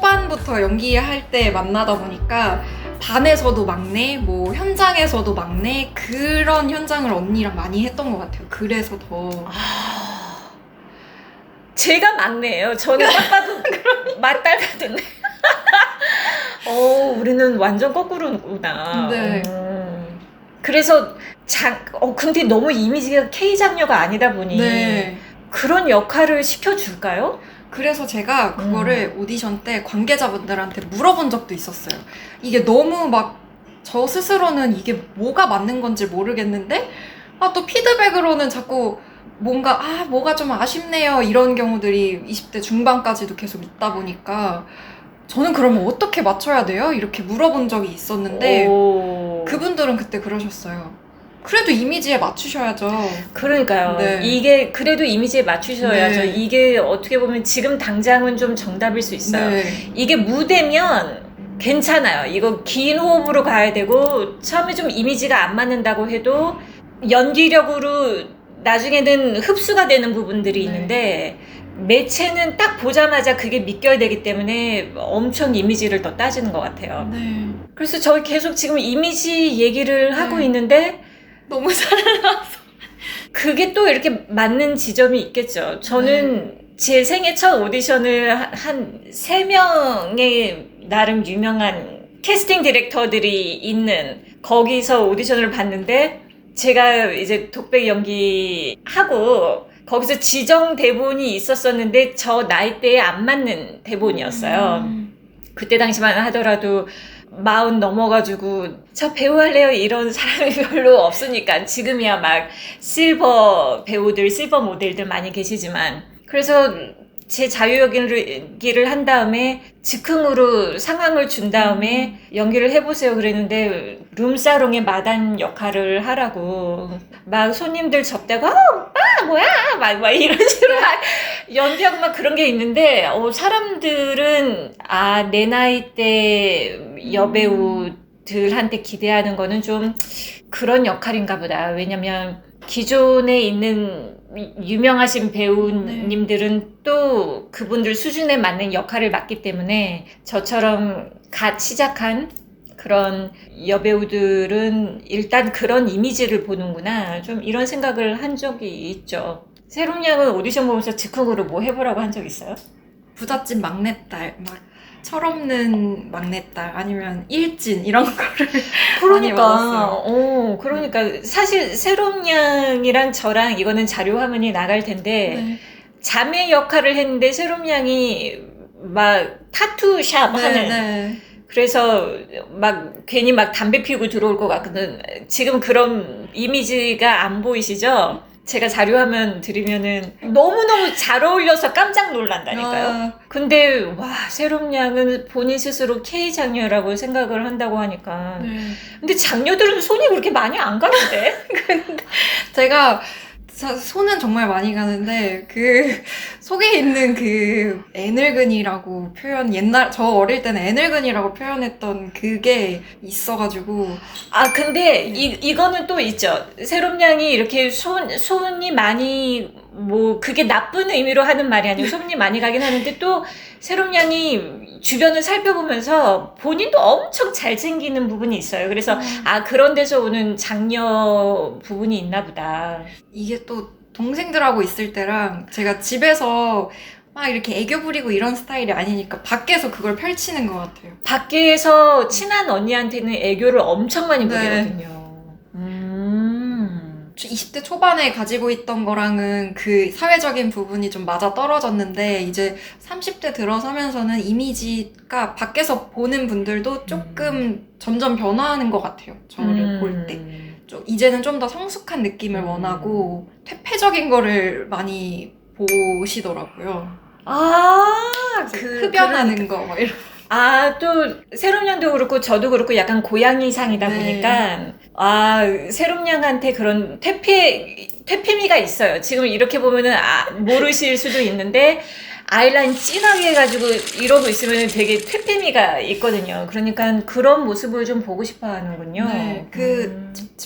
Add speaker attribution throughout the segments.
Speaker 1: 초반부터 연기할 때 만나다 보니까 반에서도 막내, 뭐 현장에서도 막내, 그런 현장을 언니랑 많이 했던 것 같아요. 그래서 더.
Speaker 2: 제가 막내예요. 저는 딱 봐도 맞딸 같은데. 우리는 완전 거꾸로구나.
Speaker 1: 네.
Speaker 2: 그래서 근데 너무 이미지가 K 장녀가 아니다 보니
Speaker 1: 네.
Speaker 2: 그런 역할을 시켜줄까요?
Speaker 1: 그래서 제가 그거를 오디션 때 관계자분들한테 물어본 적도 있었어요. 이게 너무 막 저 스스로는 이게 뭐가 맞는 건지 모르겠는데 또 피드백으로는 자꾸 뭔가 뭐가 좀 아쉽네요 이런 경우들이 20대 중반까지도 계속 있다 보니까 저는 그러면 어떻게 맞춰야 돼요? 이렇게 물어본 적이 있었는데 그분들은 그때 그러셨어요. 그래도 이미지에 맞추셔야죠.
Speaker 2: 그러니까요.
Speaker 1: 네.
Speaker 2: 이게 그래도 이미지에 맞추셔야죠.
Speaker 1: 네.
Speaker 2: 이게 어떻게 보면 지금 당장은 좀 정답일 수 있어요.
Speaker 1: 네.
Speaker 2: 이게 무대면 괜찮아요. 이거 긴 호흡으로 가야 되고 처음에 좀 이미지가 안 맞는다고 해도 연기력으로 나중에는 흡수가 되는 부분들이 있는데 매체는 딱 보자마자 그게 믿겨야 되기 때문에 엄청 이미지를 더 따지는 것 같아요.
Speaker 1: 네.
Speaker 2: 그래서 저희 계속 지금 이미지 얘기를 하고 있는데
Speaker 1: 너무 잘 나와서
Speaker 2: 그게 또 이렇게 맞는 지점이 있겠죠. 저는 제 생애 첫 오디션을 한 3명의 나름 유명한 캐스팅 디렉터들이 있는 거기서 오디션을 봤는데 제가 이제 독백 연기하고 거기서 지정 대본이 있었었는데 저 나이대에 안 맞는 대본이었어요. 그때 당시만 하더라도 40 넘어가지고 저 배우 할래요 이런 사람이 별로 없으니까 지금이야 막 실버 배우들 실버 모델들 많이 계시지만 그래서 제 자유연기를 한 다음에 즉흥으로 상황을 준 다음에 연기를 해보세요 그랬는데 룸사롱의 마단 역할을 하라고 막 손님들 접대고 오빠 뭐야 막 이런 식으로 막 연기하고 막 그런 게 있는데 사람들은 내 나이 때 여배우들한테 기대하는 거는 좀 그런 역할인가 보다. 왜냐면 기존에 있는 유명하신 배우님들은 또 그분들 수준에 맞는 역할을 맡기 때문에 저처럼 갓 시작한 그런 여배우들은 일단 그런 이미지를 보는구나. 좀 이런 생각을 한 적이 있죠. 새롬 양은 오디션 보면서 즉흥으로 뭐 해보라고 한 적 있어요?
Speaker 1: 부잣집 막내딸, 막 철없는 막내딸, 아니면 일진 이런 거를 많이 받았어요.
Speaker 2: 그러니까 사실 새롬 양이랑 저랑 이거는 자료 화면이 나갈 텐데 자매 역할을 했는데 새롬 양이 막 타투샵 하는 그래서 막 괜히 막 담배 피우고 들어올 것 같거든. 지금 그런 이미지가 안 보이시죠? 제가 자료 화면 드리면은 너무너무 잘 어울려서 깜짝 놀란다니까요. 근데 새롬 양은 본인 스스로 K 장녀라고 생각을 한다고 하니까 근데 장녀들은 손이 그렇게 많이 안 가는데?
Speaker 1: 근데 제가 손은 정말 많이 가는데 그 속에 있는 그 애늙은이라고 표현 저 어릴 때는 애늙은이라고 표현했던 그게 있어가지고
Speaker 2: 근데 이거는 또 있죠. 새롬 양이 이렇게 손이 많이 그게 나쁜 의미로 하는 말이 아니고 손이 많이 가긴 하는데 또 새롬 양이 주변을 살펴보면서 본인도 엄청 잘 챙기는 부분이 있어요. 그래서 그런 데서 오는 장녀 부분이 있나 보다.
Speaker 1: 이게 또 동생들하고 있을 때랑 제가 집에서 막 이렇게 애교 부리고 이런 스타일이 아니니까 밖에서 그걸 펼치는 것 같아요.
Speaker 2: 밖에서 친한 언니한테는 애교를 엄청 많이 부리거든요.
Speaker 1: 20대 초반에 가지고 있던 거랑은 그 사회적인 부분이 좀 맞아 떨어졌는데 이제 30대 들어서면서는 이미지가 밖에서 보는 분들도 조금 점점 변화하는 것 같아요. 저를 볼 때. 이제는 좀 더 성숙한 느낌을 원하고 퇴폐적인 거를 많이 보시더라고요. 흡연하는 거 막 이런.
Speaker 2: 또 새롬 양도 그렇고 저도 그렇고 약간 고양이상이다 보니까 새롬 양한테 그런 퇴폐미가 있어요. 지금 이렇게 보면은 모르실 수도 있는데 아이라인 진하게 해가지고 이러고 있으면 되게 퇴폐미가 있거든요. 그러니까 그런 모습을 좀 보고 싶어 하는군요.
Speaker 1: 네,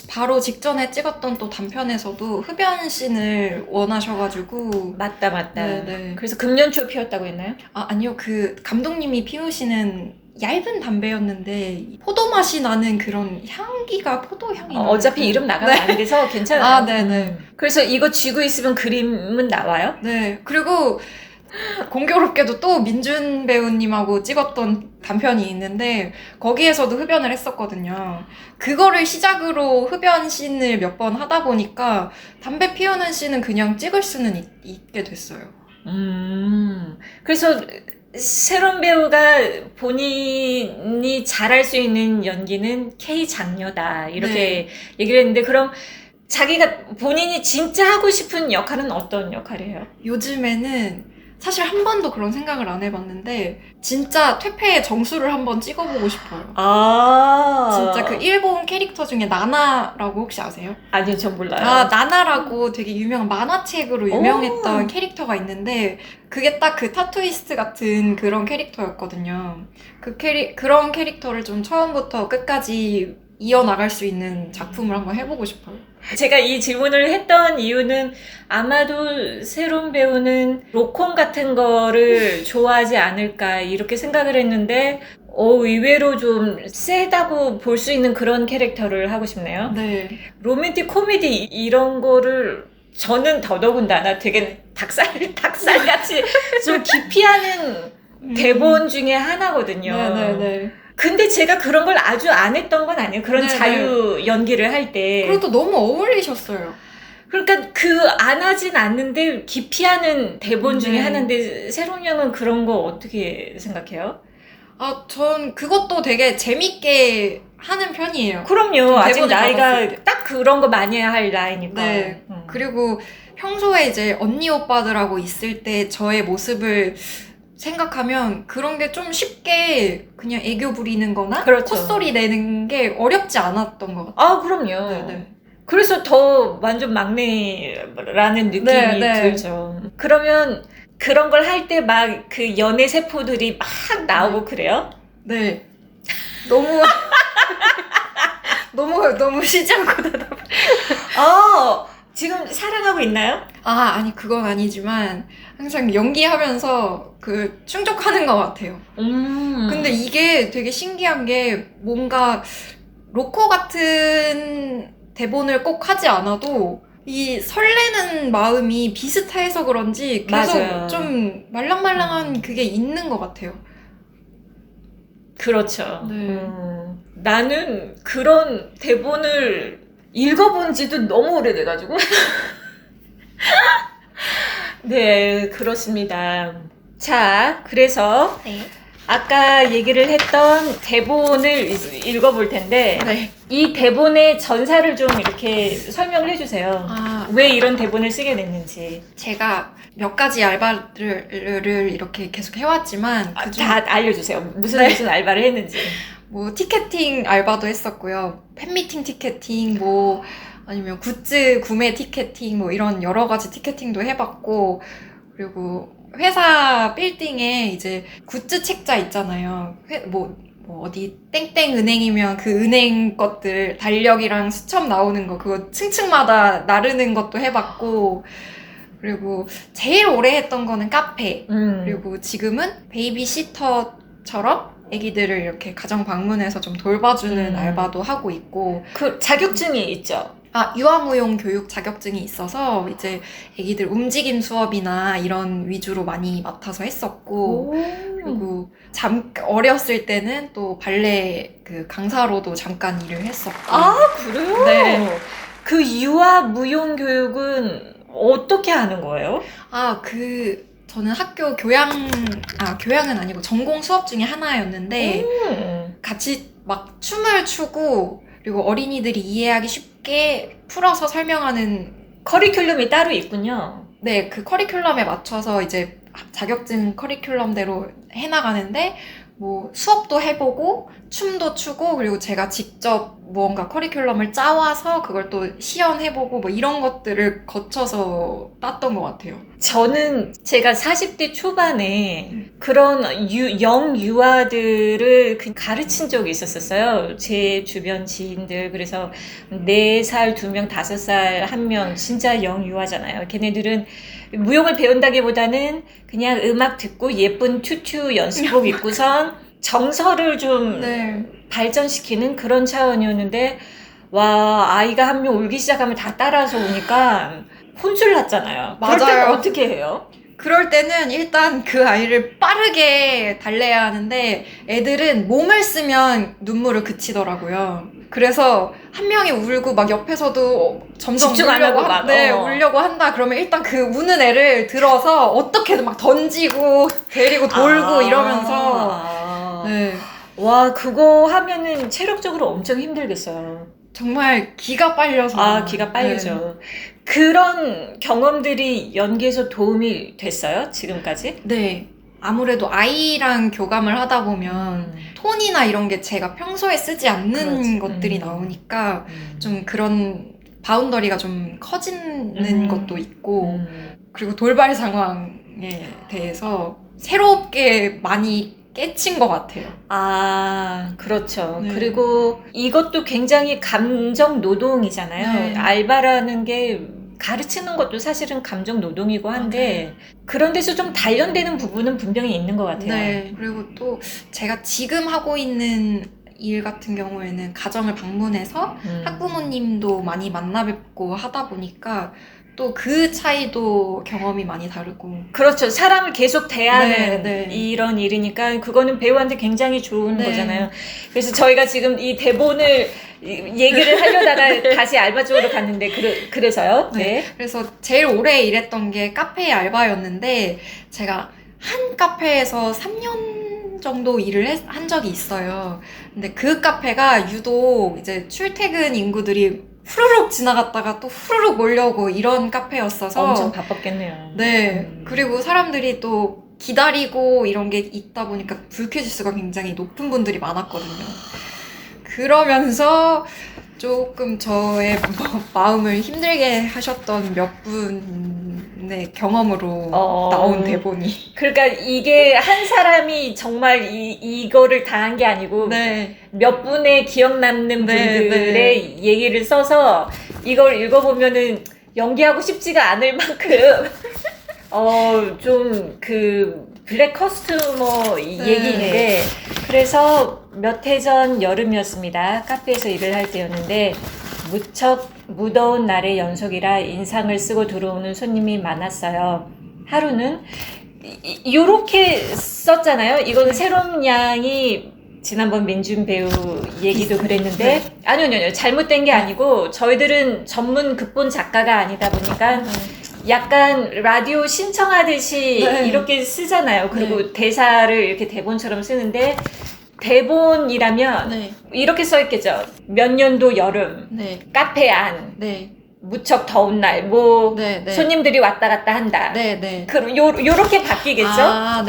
Speaker 1: 바로 직전에 찍었던 또 단편에서도 흡연씬을 원하셔가지고.
Speaker 2: 맞다.
Speaker 1: 네.
Speaker 2: 그래서 금연초 피웠다고 했나요?
Speaker 1: 아니요. 그 감독님이 피우시는 얇은 담배였는데 포도 맛이 나는 그런 향기가 포도 향이 나는
Speaker 2: 어차피 이름 나가면 안 돼서 괜찮아요.
Speaker 1: 네네.
Speaker 2: 그래서 이거 쥐고 있으면 그림은 나와요?
Speaker 1: 네. 그리고 공교롭게도 또 민준 배우님하고 찍었던 단편이 있는데 거기에서도 흡연을 했었거든요. 그거를 시작으로 흡연 씬을 몇 번 하다 보니까 담배 피우는 씬은 그냥 찍을 수는 있게 됐어요.
Speaker 2: 그래서 새로운 배우가 본인이 잘할 수 있는 연기는 K 장녀다 이렇게 얘기를 했는데, 그럼 자기가 본인이 진짜 하고 싶은 역할은 어떤 역할이에요?
Speaker 1: 요즘에는 사실 한 번도 그런 생각을 안 해봤는데 진짜 퇴폐의 정수를 한번 찍어보고 싶어요. 진짜 그 일본 캐릭터 중에 나나라고 혹시 아세요?
Speaker 2: 아니요, 전 몰라요.
Speaker 1: 나나라고 되게 유명한 만화책으로 유명했던 캐릭터가 있는데 그게 딱 그 타투이스트 같은 그런 캐릭터였거든요. 그런 캐릭터를 좀 처음부터 끝까지 이어나갈 수 있는 작품을 한번 해보고 싶어요.
Speaker 2: 제가 이 질문을 했던 이유는 아마도 새로운 배우는 로콘 같은 거를 좋아하지 않을까 이렇게 생각을 했는데 의외로 좀 세다고 볼 수 있는 그런 캐릭터를 하고 싶네요.
Speaker 1: 네.
Speaker 2: 로맨틱 코미디 이런 거를 저는 더더군다나 되게 닭살같이 좀 기피하는 대본 중에 하나거든요.
Speaker 1: 네네네.
Speaker 2: 근데 제가 그런 걸 아주 안 했던 건 아니에요. 그런
Speaker 1: 네네.
Speaker 2: 자유 연기를 할 때.
Speaker 1: 그리고 또 너무 어울리셨어요.
Speaker 2: 그러니까 안 하진 않는데 기피하는 대본 중에 하나인데 새로운 형은 그런 거 어떻게 생각해요?
Speaker 1: 전 그것도 되게 재밌게 하는 편이에요.
Speaker 2: 그럼요. 아직
Speaker 1: 대본을
Speaker 2: 나이가
Speaker 1: 받았을 때.
Speaker 2: 딱 그런 거 많이 할 나이니까.
Speaker 1: 네. 그리고 평소에 이제 언니 오빠들하고 있을 때 저의 모습을 생각하면 그런 게 좀 쉽게 그냥 애교 부리는 거나
Speaker 2: 그렇죠.
Speaker 1: 콧소리 내는 게 어렵지 않았던 것 같아요.
Speaker 2: 그럼요.
Speaker 1: 네네.
Speaker 2: 그래서 더 완전 막내라는 느낌이
Speaker 1: 네.
Speaker 2: 들죠. 그러면 그런 걸 할 때 막 그 연애 세포들이 막 나오고 그래요?
Speaker 1: 네. 너무 너무 쉬지 않고 대답.
Speaker 2: 지금 사랑하고 있나요?
Speaker 1: 아니 그건 아니지만 항상 연기하면서 그 충족하는 것 같아요. 근데 이게 되게 신기한 게 뭔가 로코 같은 대본을 꼭 하지 않아도 이 설레는 마음이 비슷해서 그런지 계속
Speaker 2: 맞아요.
Speaker 1: 좀 말랑말랑한 그게 있는 것 같아요.
Speaker 2: 그렇죠.
Speaker 1: 네.
Speaker 2: 나는 그런 대본을 읽어본 지도 너무 오래돼가지고. 네, 그렇습니다. 자, 그래서 아까 얘기를 했던 대본을 읽어볼 텐데
Speaker 1: 네.
Speaker 2: 이 대본의 전사를 좀 이렇게 설명을 해주세요. 왜 이런 대본을 쓰게 됐는지.
Speaker 1: 제가 몇 가지 알바를 이렇게 계속 해왔지만
Speaker 2: 다 알려주세요. 무슨 알바를 했는지.
Speaker 1: 뭐 티켓팅 알바도 했었고요. 팬미팅 티켓팅, 뭐 아니면 굿즈 구매 티켓팅, 뭐 이런 여러 가지 티켓팅도 해봤고, 그리고 회사 빌딩에 이제 굿즈 책자 있잖아요. 뭐 어디 땡땡 은행이면 그 은행 것들 달력이랑 수첩 나오는 거 그거 층층마다 나르는 것도 해봤고, 그리고 제일 오래 했던 거는 카페. 그리고 지금은 베이비시터처럼 애기들을 이렇게 가정 방문해서 좀 돌봐주는 알바도 하고 있고.
Speaker 2: 그 자격증이 있죠?
Speaker 1: 유아무용 교육 자격증이 있어서 이제 애기들 움직임 수업이나 이런 위주로 많이 맡아서 했었고, 그리고 어렸을 때는 또 발레 그 강사로도 잠깐 일을 했었고.
Speaker 2: 그래요?
Speaker 1: 네.
Speaker 2: 그 유아 무용 교육은 어떻게 하는 거예요?
Speaker 1: 저는 학교 교양은 아니고 전공 수업 중에 하나였는데, 같이 막 춤을 추고, 그리고 어린이들이 이해하기 쉽게 풀어서 설명하는
Speaker 2: 커리큘럼이 따로 있군요.
Speaker 1: 네, 그 커리큘럼에 맞춰서 이제 자격증 커리큘럼대로 해나가는데, 뭐 수업도 해보고 춤도 추고 그리고 제가 직접 무언가 커리큘럼을 짜와서 그걸 또 시연해보고 뭐 이런 것들을 거쳐서 땄던 것 같아요.
Speaker 2: 저는 제가 40대 초반에 그런 영유아들을 가르친 적이 있었어요. 제 주변 지인들. 그래서 4살 2명, 5살 1명 진짜 영유아잖아요. 걔네들은 무용을 배운다기보다는 그냥 음악 듣고 예쁜 튜튜 연습복 입고선 정서를 좀
Speaker 1: 네.
Speaker 2: 발전시키는 그런 차원이었는데, 와, 아이가 한 명 울기 시작하면 다 따라서 오니까 혼쭐 났잖아요. 그럴 때는
Speaker 1: 맞아요.
Speaker 2: 어떻게 해요?
Speaker 1: 그럴 때는 일단 그 아이를 빠르게 달래야 하는데 애들은 몸을 쓰면 눈물을 그치더라고요. 그래서 한 명이 울고 막 옆에서도 점점
Speaker 2: 집중 안
Speaker 1: 울려고
Speaker 2: 하고 막,
Speaker 1: 네,
Speaker 2: 어.
Speaker 1: 울려고 한다. 그러면 일단 그 우는 애를 들어서 어떻게든 막 던지고 데리고 돌고 이러면서 네,
Speaker 2: 와, 그거 하면은 체력적으로 엄청 힘들겠어요.
Speaker 1: 정말 기가 빨려서
Speaker 2: 기가 빨리죠. 그런 경험들이 연기에서 도움이 됐어요? 지금까지?
Speaker 1: 네. 아무래도 아이랑 교감을 하다 보면 톤이나 이런 게 제가 평소에 쓰지 않는
Speaker 2: 그렇지.
Speaker 1: 것들이 나오니까 좀 그런 바운더리가 좀 커지는 것도 있고 그리고 돌발 상황에 대해서 새롭게 많이 깨친 것 같아요.
Speaker 2: 그렇죠.
Speaker 1: 네.
Speaker 2: 그리고 이것도 굉장히 감정 노동이잖아요.
Speaker 1: 네.
Speaker 2: 알바라는 게 가르치는 것도 사실은 감정 노동이고 한데 그런 데서 좀 단련되는 부분은 분명히 있는 것 같아요.
Speaker 1: 네. 그리고 또 제가 지금 하고 있는 일 같은 경우에는 가정을 방문해서 학부모님도 많이 만나 뵙고 하다 보니까 또 그 차이도 경험이 많이 다르고.
Speaker 2: 그렇죠. 사람을 계속 대하는
Speaker 1: 네, 네.
Speaker 2: 이런 일이니까 그거는 배우한테 굉장히 좋은
Speaker 1: 네.
Speaker 2: 거잖아요. 그래서 저희가 지금 이 대본을 얘기를 하려다가 다시 알바 쪽으로 갔는데 그래서요. 네.
Speaker 1: 그래서 제일 오래 일했던 게 카페 알바였는데 제가 한 카페에서 3년 정도 일을 한 적이 있어요. 근데 그 카페가 유독 이제 출퇴근 인구들이 후루룩 지나갔다가 또 후루룩 몰려오고 이런 카페였어서
Speaker 2: 엄청 바빴겠네요.
Speaker 1: 네. 그리고 사람들이 또 기다리고 이런 게 있다 보니까 불쾌지수가 굉장히 높은 분들이 많았거든요. 그러면서 조금 저의 마음을 힘들게 하셨던 몇 분의 경험으로 나온 대본이.
Speaker 2: 그러니까 이게 한 사람이 정말 이거를 다 한 게 아니고
Speaker 1: 네.
Speaker 2: 몇 분의 기억 남는
Speaker 1: 네,
Speaker 2: 분들의
Speaker 1: 네.
Speaker 2: 얘기를 써서 이걸 읽어보면은 연기하고 싶지가 않을 만큼 좀 그 블랙 커스터머 얘기인데 그래서 몇 해 전 여름이었습니다. 카페에서 일을 할 때였는데 무척 무더운 날의 연속이라 인상을 쓰고 들어오는 손님이 많았어요. 하루는 요렇게 썼잖아요. 이거는 새로운 양이 지난번 민준 배우 얘기도 그랬는데 아니요. 잘못된 게 아니고 저희들은 전문 극본 작가가 아니다 보니까 약간 라디오 신청하듯이 이렇게 쓰잖아요. 그리고 대사를 이렇게 대본처럼 쓰는데 대본이라면 이렇게 써있겠죠. 몇 년도 여름, 카페 안, 무척 더운 날, 손님들이 왔다 갔다 한다. 그럼 요렇게 바뀌겠죠?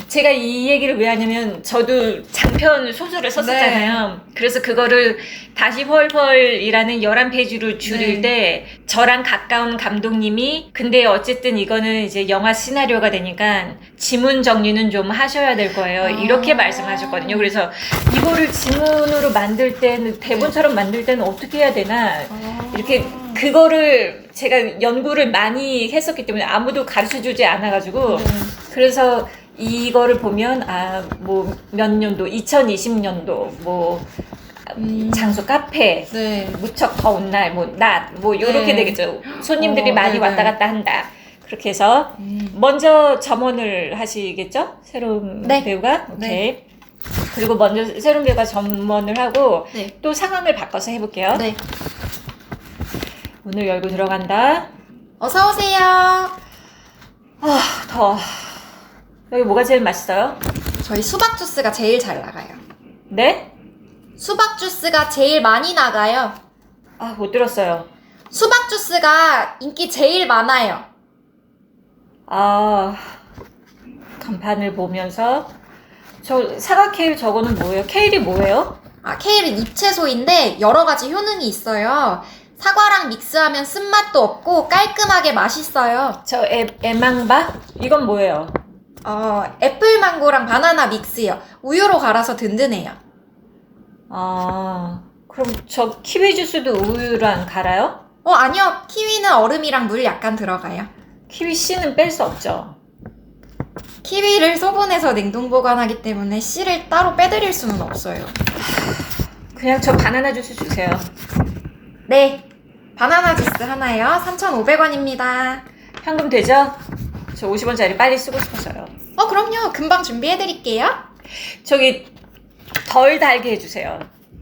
Speaker 2: 제가 이 얘기를 왜 하냐면 저도 장편 소설을 썼었잖아요. 그래서 그거를 다시 헐헐이라는 11페이지로 줄일 때 저랑 가까운 감독님이 근데 어쨌든 이거는 이제 영화 시나리오가 되니까 지문 정리는 좀 하셔야 될 거예요. 이렇게 말씀하셨거든요. 그래서 이거를 지문으로 만들 때는 대본처럼 만들 때는 어떻게 해야 되나 이렇게 그거를 제가 연구를 많이 했었기 때문에 아무도 가르쳐주지 않아가지고 그래서 이거를 보면 몇 년도 2020년도 장소 카페 무척 더운 날 낮 요렇게 되겠죠. 손님들이 많이 왔다 갔다 한다. 그렇게 해서 먼저 점원을 하시겠죠? 새로운 배우가? 오케이. 그리고 먼저 새로운 배우가 점원을 하고 또 상황을 바꿔서 해볼게요. 문을 열고 들어간다.
Speaker 1: 어서오세요.
Speaker 2: 더워. 여기 뭐가 제일 맛있어요?
Speaker 1: 저희 수박 주스가 제일 잘 나가요.
Speaker 2: 네?
Speaker 1: 수박 주스가 제일 많이 나가요.
Speaker 2: 못 들었어요.
Speaker 1: 수박 주스가 인기 제일 많아요.
Speaker 2: 간판을 보면서 저 사과 케일 저거는 뭐예요? 케일이 뭐예요?
Speaker 1: 케일은 잎채소인데 여러 가지 효능이 있어요. 사과랑 믹스하면 쓴맛도 없고 깔끔하게 맛있어요.
Speaker 2: 저 에망바? 이건 뭐예요?
Speaker 1: 애플망고랑 바나나 믹스요. 우유로 갈아서 든든해요.
Speaker 2: 그럼 저 키위 주스도 우유랑 갈아요?
Speaker 1: 아니요. 키위는 얼음이랑 물 약간 들어가요.
Speaker 2: 키위 씨는 뺄 수 없죠.
Speaker 1: 키위를 소분해서 냉동 보관하기 때문에 씨를 따로 빼드릴 수는 없어요.
Speaker 2: 그냥 저 바나나 주스 주세요.
Speaker 1: 네. 바나나 주스 하나요. 3,500원입니다.
Speaker 2: 현금 되죠? 저 50원짜리 빨리 쓰고 싶어서요.
Speaker 1: 그럼요. 금방 준비해드릴게요.
Speaker 2: 저기 덜 달게 해주세요.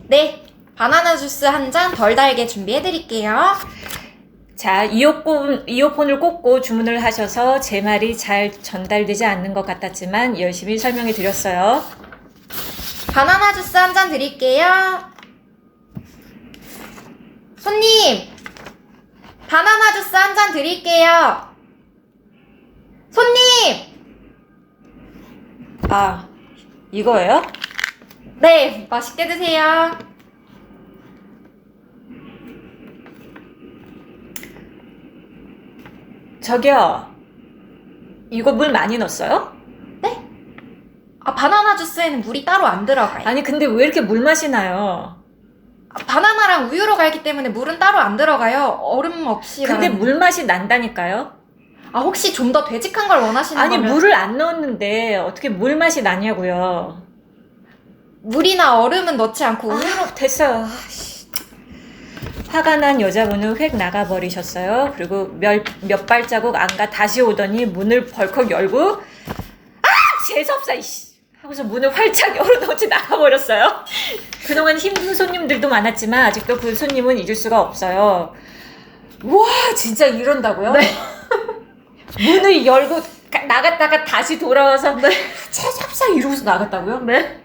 Speaker 1: 네. 바나나 주스 한 잔 덜 달게 준비해드릴게요.
Speaker 2: 자, 이어폰을 꽂고 주문을 하셔서 제 말이 잘 전달되지 않는 것 같았지만 열심히 설명해 드렸어요.
Speaker 1: 바나나 주스 한 잔 드릴게요. 손님! 바나나 주스 한 잔 드릴게요. 손님!
Speaker 2: 이거예요?
Speaker 1: 네, 맛있게 드세요.
Speaker 2: 저기요. 이거 물 많이 넣었어요?
Speaker 1: 네? 바나나 주스에는 물이 따로 안 들어가요.
Speaker 2: 아니, 근데 왜 이렇게 물 맛이 나요?
Speaker 1: 바나나랑 우유로 갈기 때문에 물은 따로 안 들어가요. 얼음 없이.
Speaker 2: 근데 물 맛이 난다니까요?
Speaker 1: 혹시 좀 더 되직한 걸 원하시는
Speaker 2: 아니,
Speaker 1: 거면
Speaker 2: 물을 안 넣었는데 어떻게 물 맛이 나냐고요?
Speaker 1: 물이나 얼음은 넣지 않고 우유로.
Speaker 2: 됐어요. 화가 난 여자분은 획 나가버리셨어요. 그리고 몇 발자국 안 가 다시 오더니 문을 벌컥 열고 재수없어 이씨 하고서 문을 활짝 열어놓지 나가버렸어요. 그동안 힘든 손님들도 많았지만 아직도 그 손님은 잊을 수가 없어요. 와 진짜 이런다고요?
Speaker 1: 네.
Speaker 2: 문을 열고 나갔다가 다시 돌아와서 재수없어 이러고서 나갔다고요?
Speaker 1: 네.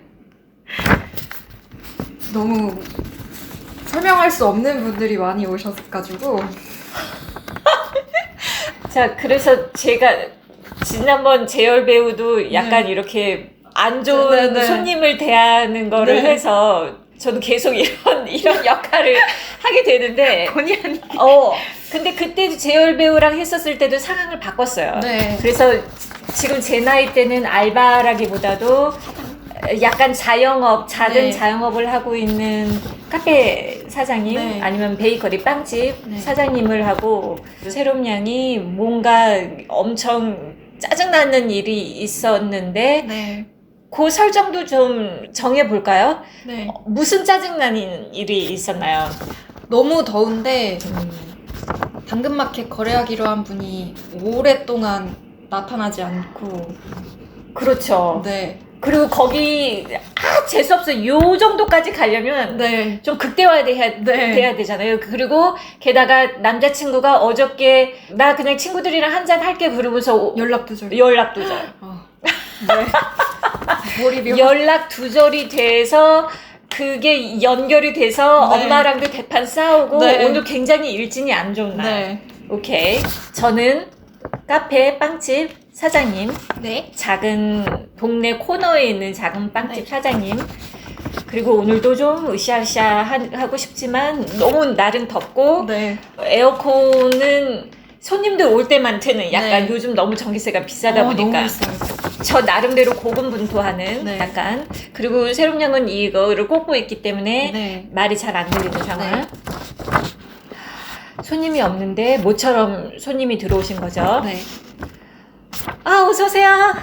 Speaker 1: 너무 설명할 수 없는 분들이 많이 오셔가지고.
Speaker 2: 자, 그래서 제가 지난번 재열 배우도 약간 이렇게 안 좋은 손님을 대하는 거를 해서 저도 계속 이런 역할을 하게 되는데.
Speaker 1: 본의 아니게.
Speaker 2: 근데 그때도 재열 배우랑 했었을 때도 상황을 바꿨어요.
Speaker 1: 네.
Speaker 2: 그래서 지금 제 나이 때는 알바라기보다도 약간 자영업, 작은 자영업을 하고 있는 카페 사장님 아니면 베이커리 빵집 사장님을 하고 새롬 양이 뭔가 엄청 짜증나는 일이 있었는데 그 설정도 좀 정해볼까요?
Speaker 1: 네.
Speaker 2: 무슨 짜증나는 일이 있었나요?
Speaker 1: 너무 더운데 당근마켓 거래하기로 한 분이 오랫동안 나타나지 않고.
Speaker 2: 그렇죠.
Speaker 1: 네.
Speaker 2: 그리고 거기 재수없어 요 정도까지 가려면 좀 극대화돼야 되잖아요. 그리고 게다가 남자친구가 어저께 나 그냥 친구들이랑 한잔 할게 그러면서 연락 두절.
Speaker 1: 몰입이
Speaker 2: 연락 두절이 돼서 그게 연결이 돼서 엄마랑도 대판 싸우고 오늘 굉장히 일진이 안 좋은 날. 오케이. 저는 카페 빵집 사장님, 작은 동네 코너에 있는 작은 빵집 사장님, 그리고 오늘도 좀 으쌰으쌰 하고 싶지만 너무 날은 덥고 에어컨은 손님들 올 때만 트는 약간 요즘 너무 전기세가 비싸다 보니까 저 나름대로 고군분투하는 약간. 그리고 새롬 양은 이거를 꽂고 있기 때문에 말이 잘 안 들리는 상황. 손님이 없는데 모처럼 손님이 들어오신 거죠. 어서 오세요.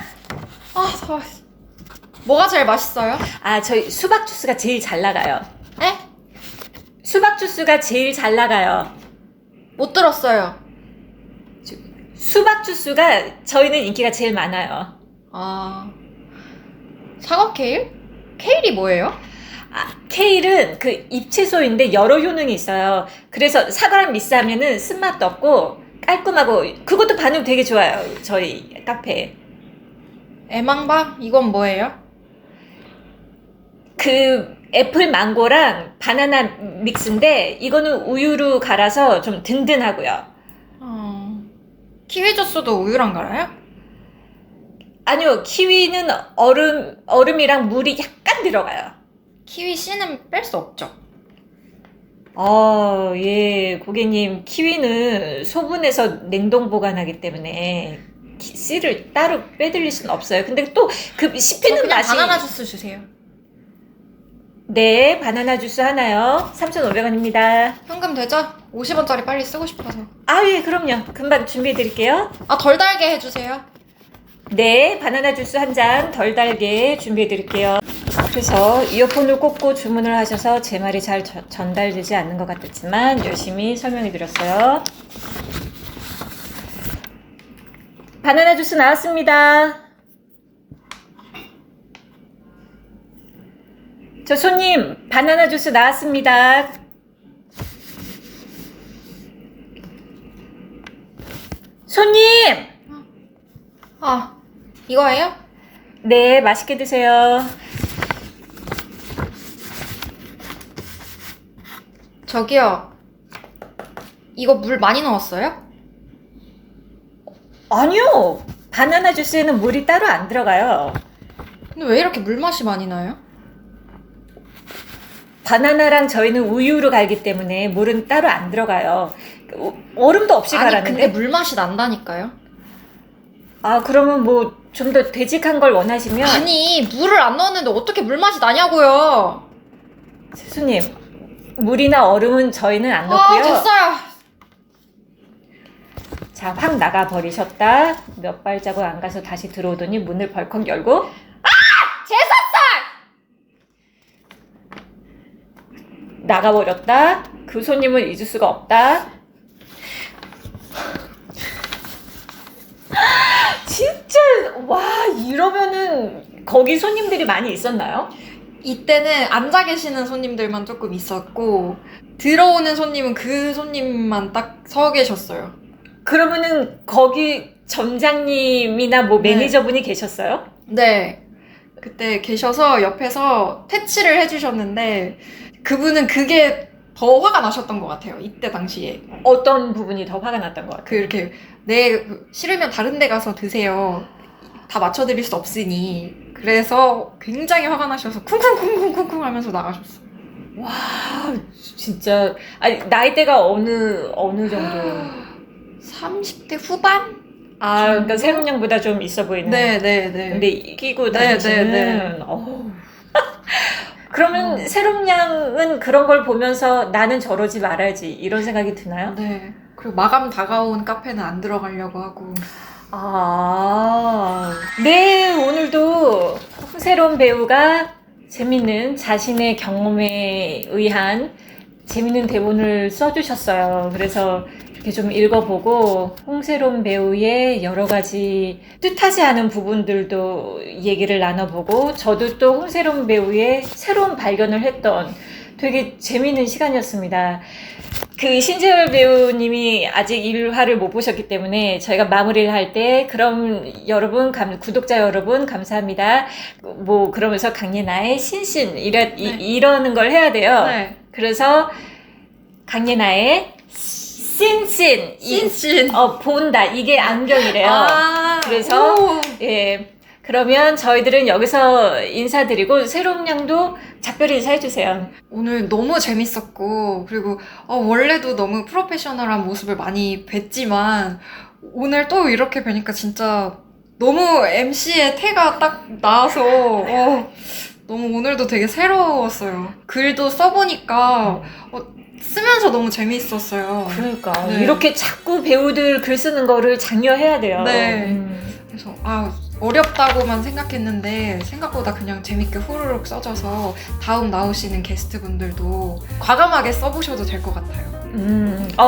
Speaker 1: 뭐가 제일 맛있어요?
Speaker 2: 저희 수박 주스가 제일 잘 나가요.
Speaker 1: 에?
Speaker 2: 수박 주스가 제일 잘 나가요.
Speaker 1: 못 들었어요.
Speaker 2: 수박 주스가 저희는 인기가 제일 많아요.
Speaker 1: 사과 케일? 케일이 뭐예요?
Speaker 2: 케일은 그 잎채소인데 여러 효능이 있어요. 그래서 사과랑 믹스하면은 쓴맛도 없고 깔끔하고 그것도 반응 되게 좋아요. 저희 카페에.
Speaker 1: 애망바? 이건 뭐예요?
Speaker 2: 그 애플 망고랑 바나나 믹스인데 이거는 우유로 갈아서 좀 든든하고요.
Speaker 1: 키위 주스도 우유랑 갈아요?
Speaker 2: 아니요, 키위는 얼음이랑 물이 약간 들어가요.
Speaker 1: 키위 씨는 뺄 수 없죠.
Speaker 2: 예, 고객님, 키위는 소분해서 냉동 보관하기 때문에 씨를 따로 빼드릴 수는 없어요. 근데 또 그
Speaker 1: 저
Speaker 2: 씹히는
Speaker 1: 그냥
Speaker 2: 맛이.
Speaker 1: 바나나 주스 주세요.
Speaker 2: 네, 바나나 주스 하나요. 3,500원입니다.
Speaker 1: 현금 되죠? 50원짜리 빨리 쓰고 싶어서.
Speaker 2: 예, 그럼요. 금방 준비해 드릴게요.
Speaker 1: 아, 덜 달게 해주세요.
Speaker 2: 네, 바나나 주스 한 잔 덜 달게 준비해 드릴게요. 그래서 이어폰을 꽂고 주문을 하셔서 제 말이 잘 전달되지 않는 것 같았지만 열심히 설명해 드렸어요. 바나나 주스 나왔습니다. 저 손님, 바나나 주스 나왔습니다. 손님!
Speaker 1: 아, 이거예요?
Speaker 2: 네, 맛있게 드세요.
Speaker 1: 저기요. 이거 물 많이 넣었어요?
Speaker 2: 아니요, 바나나 주스에는 물이 따로 안 들어가요.
Speaker 1: 근데 왜 이렇게 물 맛이 많이 나요?
Speaker 2: 바나나랑 저희는 우유로 갈기 때문에 물은 따로 안 들어가요. 얼음도 없이
Speaker 1: 아니, 근데
Speaker 2: 갈았는데.
Speaker 1: 물 맛이 난다니까요?
Speaker 2: 그러면 뭐 좀 더 되직한 걸 원하시면.
Speaker 1: 아니, 물을 안 넣었는데 어떻게 물 맛이 나냐고요?
Speaker 2: 세수님, 물이나 얼음은 저희는 안
Speaker 1: 아,
Speaker 2: 넣고요.
Speaker 1: 됐어요.
Speaker 2: 자, 확 나가 버리셨다. 몇 발자국 안 가서 다시 들어오더니 문을 벌컥 열고. 나가버렸다. 그 손님을 잊을 수가 없다. 진짜 와, 이러면은 거기 손님들이 많이 있었나요?
Speaker 1: 이때는 앉아 계시는 손님들만 조금 있었고, 들어오는 손님은 그 손님만 딱 서 계셨어요.
Speaker 2: 그러면은 거기 점장님이나 뭐
Speaker 1: 네.
Speaker 2: 매니저분이 계셨어요?
Speaker 1: 네. 그때 계셔서 옆에서 퇴치를 해주셨는데, 그분은 그게 더 화가 나셨던 것 같아요. 이때 당시에.
Speaker 2: 어떤 부분이 더 화가 났던 것 같아요?
Speaker 1: 그 이렇게 싫으면 다른 데 가서 드세요. 다 맞춰드릴 수 없으니. 그래서 굉장히 화가 나셔서 쿵쿵쿵쿵쿵쿵 하면서 나가셨어요.
Speaker 2: 와, 진짜. 아니, 나이대가 어느 정도?
Speaker 1: 30대 후반?
Speaker 2: 그러니까 세롬양보다 좀 있어 보이는.
Speaker 1: 네네네.
Speaker 2: 근데 이기고
Speaker 1: 네,
Speaker 2: 다니시는.
Speaker 1: 네, 네.
Speaker 2: 그러면 세롬양은 그런 걸 보면서 나는 저러지 말아야지 이런 생각이 드나요?
Speaker 1: 네. 그리고 마감 다가온 카페는 안 들어가려고 하고.
Speaker 2: 네, 오늘도 새로운 배우가 재밌는 자신의 경험에 의한 재밌는 대본을 써주셨어요. 그래서 이렇게 좀 읽어보고 홍세롬 배우의 여러 가지 뜻하지 않은 부분들도 얘기를 나눠보고 저도 또 홍세롬 배우의 새로운 발견을 했던 되게 재밌는 시간이었습니다. 그 신재열 배우님이 아직 1화를 못 보셨기 때문에 저희가 마무리를 할 때 그럼 여러분 구독자 여러분 감사합니다. 뭐 그러면서 강예나의 신신 이러는 걸 해야 돼요.
Speaker 1: 네.
Speaker 2: 그래서 강예나의 신신
Speaker 1: 신신.
Speaker 2: 본다 이게 안경이래요. 그래서
Speaker 1: 오.
Speaker 2: 예. 그러면 저희들은 여기서 인사드리고 새로운 양도 작별 인사해주세요.
Speaker 1: 오늘 너무 재밌었고, 그리고 원래도 너무 프로페셔널한 모습을 많이 뵀지만, 오늘 또 이렇게 뵈니까 진짜 너무 MC의 태가 딱 나와서, 너무 오늘도 되게 새로웠어요. 글도 써보니까, 쓰면서 너무 재밌었어요.
Speaker 2: 그러니까
Speaker 1: 네.
Speaker 2: 이렇게 자꾸 배우들 글 쓰는 거를 장려해야 돼요.
Speaker 1: 네. 그래서 어렵다고만 생각했는데 생각보다 그냥 재밌게 후루룩 써져서 다음 나오시는 게스트분들도 과감하게 써보셔도 될 것 같아요.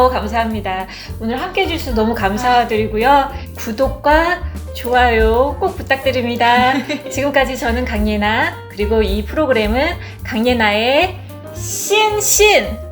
Speaker 2: 감사합니다. 오늘 함께 해주셔서 너무 감사드리고요. 구독과 좋아요 꼭 부탁드립니다. 지금까지 저는 강예나, 그리고 이 프로그램은 강예나의 신신